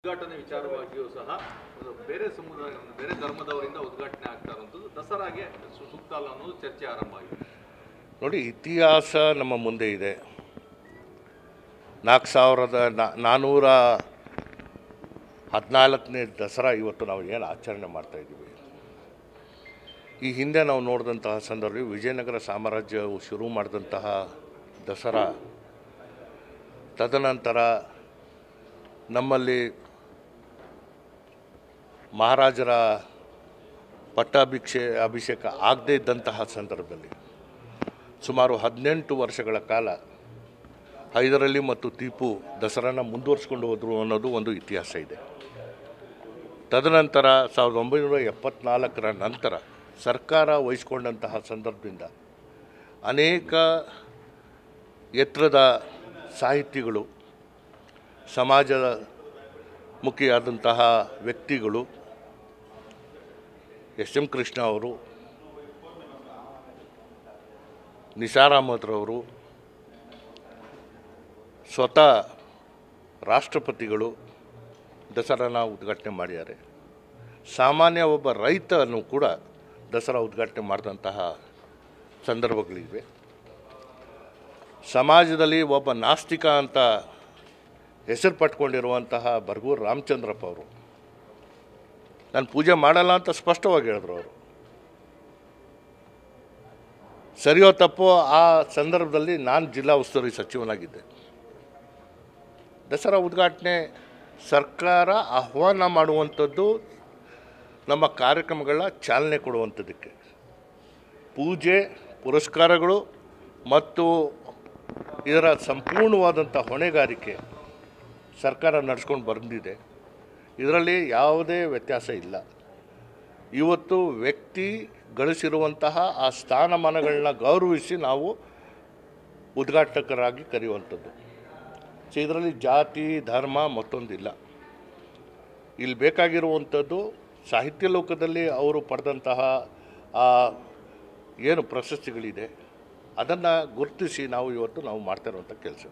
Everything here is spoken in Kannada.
ಉದ್ಘಾಟನೆ ವಿಚಾರವಾಗಿಯೂ ಸಹ ಬೇರೆ ಸಮುದಾಯ ಬೇರೆ ಧರ್ಮದವರಿಂದ ಉದ್ಘಾಟನೆ ಆಗ್ತಾ ಇರುವಂಥದ್ದು ದಸರಾಗೆ ಸೂಕ್ತ ಅಲ್ಲ ಅನ್ನೋದು ಚರ್ಚೆ ಆರಂಭ ಆಗಿದೆ. ನೋಡಿ, ಇತಿಹಾಸ ನಮ್ಮ ಮುಂದೆ ಇದೆ. 4414ನೇ ದಸರಾ ಇವತ್ತು ನಾವು ಏನು ಆಚರಣೆ ಮಾಡ್ತಾಯಿದ್ದೀವಿ. ಈ ಹಿಂದೆ ನಾವು ನೋಡಿದಂತಹ ಸಂದರ್ಭ ವಿಜಯನಗರ ಸಾಮ್ರಾಜ್ಯವು ಶುರು ಮಾಡಿದಂತಹ ದಸರಾ, ತದನಂತರ ನಮ್ಮಲ್ಲಿ ಮಹಾರಾಜರ ಅಭಿಷೇಕ ಆಗದೇ ಇದ್ದಂತಹ ಸಂದರ್ಭದಲ್ಲಿ ಸುಮಾರು 18 ವರ್ಷಗಳ ಕಾಲ ಹೈದರಾಲಿ ಮತ್ತು ಟಿಪ್ಪು ದಸರಾನ ಮುಂದುವರಿಸ್ಕೊಂಡು ಹೋದರು ಅನ್ನೋದು ಒಂದು ಇತಿಹಾಸ ಇದೆ. ತದನಂತರ 1974ರ ನಂತರ ಸರ್ಕಾರ ವಹಿಸ್ಕೊಂಡಂತಹ ಸಂದರ್ಭದಿಂದ ಅನೇಕ ಎತ್ತರದ ಸಾಹಿತಿಗಳು, ಸಮಾಜದ ಮುಖಿಯಾದಂತಹ ವ್ಯಕ್ತಿಗಳು, ಎಸ್.ಎಂ. ಕೃಷ್ಣ ಅವರು, ನಿಸಾರ್ ಅಹಮದ್ರವರು, ಸ್ವತಃ ರಾಷ್ಟ್ರಪತಿಗಳು ದಸರಾನ ಉದ್ಘಾಟನೆ ಮಾಡಿದ್ದಾರೆ. ಸಾಮಾನ್ಯ ಒಬ್ಬ ರೈತನು ಕೂಡ ದಸರಾ ಉದ್ಘಾಟನೆ ಮಾಡಿದಂತಹ ಸಂದರ್ಭಗಳಿವೆ. ಸಮಾಜದಲ್ಲಿ ಒಬ್ಬ ನಾಸ್ತಿಕ ಅಂತ ಹೆಸರು ಪಟ್ಕೊಂಡಿರುವಂತಹ ಬರಗೂರು ರಾಮಚಂದ್ರಪ್ಪ ಅವರು ನಾನು ಪೂಜೆ ಮಾಡಲ್ಲ ಅಂತ ಸ್ಪಷ್ಟವಾಗಿ ಹೇಳಿದ್ರು. ಅವರು ಸರಿಯೋ ತಪ್ಪೋ ಆ ಸಂದರ್ಭದಲ್ಲಿ ನಾನು ಜಿಲ್ಲಾ ಉಸ್ತುವಾರಿ ಸಚಿವನಾಗಿದ್ದೆ. ದಸರಾ ಉದ್ಘಾಟನೆ ಸರ್ಕಾರ ಆಹ್ವಾನ ಮಾಡುವಂಥದ್ದು ನಮ್ಮ ಕಾರ್ಯಕ್ರಮಗಳ ಚಾಲನೆ ಕೊಡುವಂಥದ್ದಕ್ಕೆ, ಪೂಜೆ ಪುರಸ್ಕಾರಗಳು ಮತ್ತು ಇದರ ಸಂಪೂರ್ಣವಾದಂಥ ಹೊಣೆಗಾರಿಕೆ ಸರ್ಕಾರ ನಡೆಸ್ಕೊಂಡು ಬಂದಿದೆ. ಇದರಲ್ಲಿ ಯಾವುದೇ ವ್ಯತ್ಯಾಸ ಇಲ್ಲ. ಇವತ್ತು ವ್ಯಕ್ತಿ ಗಳಿಸಿರುವಂತಹ ಆ ಸ್ಥಾನಮಾನಗಳನ್ನ ಗೌರವಿಸಿ ನಾವು ಉದ್ಘಾಟಕರಾಗಿ ಕರೆಯುವಂಥದ್ದು. ಸೊ ಇದರಲ್ಲಿ ಜಾತಿ ಧರ್ಮ ಮತ್ತೊಂದಿಲ್ಲ. ಇಲ್ಲಿ ಬೇಕಾಗಿರುವಂಥದ್ದು ಸಾಹಿತ್ಯ ಲೋಕದಲ್ಲಿ ಅವರು ಪಡೆದಂತಹ ಏನು ಪ್ರಶಸ್ತಿಗಳಿದೆ ಅದನ್ನು ಗುರುತಿಸಿ ನಾವು ಇವತ್ತು ಮಾಡ್ತಾ ಇರುವಂಥ ಕೆಲಸ.